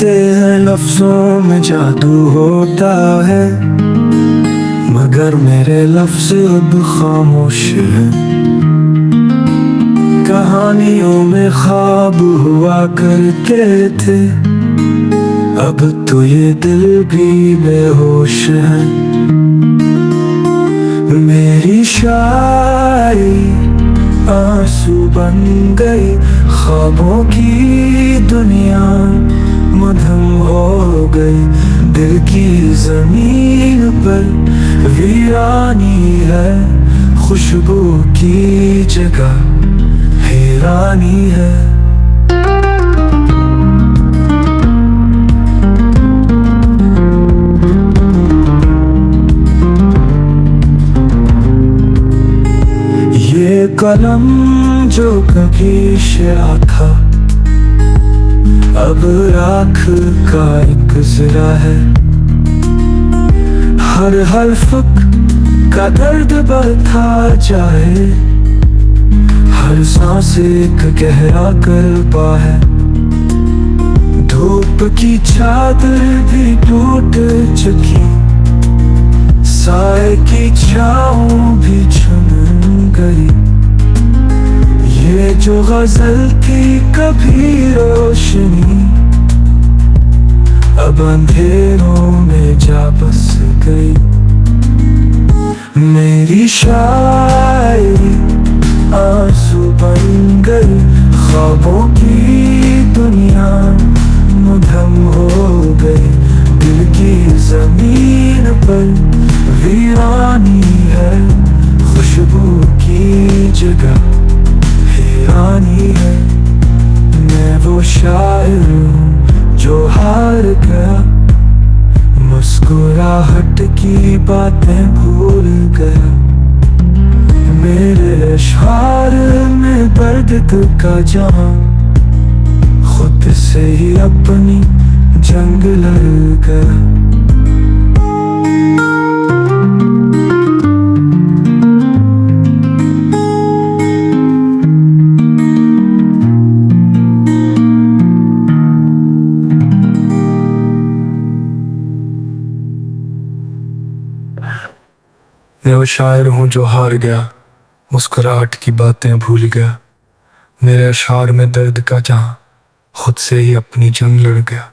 कहते हैं लफ्जों में जादू होता है, मगर मेरे लफ्ज अब खामोश है। कहानियों में ख्वाब हुआ करते थे, अब तो ये दिल भी बेहोश है। मेरी शायरी आंसू बन गई, ख्वाबों की दुनिया मधुम हो गई। दिल की जमीन पर वीरानी है, खुशबू की जगह हैरानी है। ये कलम जो कभी शेरा था, अब राख का एक ज़रा है। हर हर्फ का दर्द बढ़ता जाए, हर सांस एक गहरा कल्पा है। धूप की चादर भी टूट चुकी, साए की छाँव भी छुन गई। ये जो गजल थी कभी रोशनी, अब अंधेरों में जा बस गई। मेरी शायरी आंसू बन गई, ख्वाबों की दुनिया मधुम हो गई। दिल की जमीन पर वीरानी है, खुशबू की जगह हैरानी है। मैं वो शायर हूँ जो हार गया, मुस्कुराहट की बातें भूल गया। मेरे अश्वार में दर्द का जहां, खुद से ही अपनी जंग लड़ गया। मैं वो शायर हूँ जो हार गया, मुस्कुराहट की बातें भूल गया। मेरे अशार में दर्द का जहां, खुद से ही अपनी जंग लड़ गया।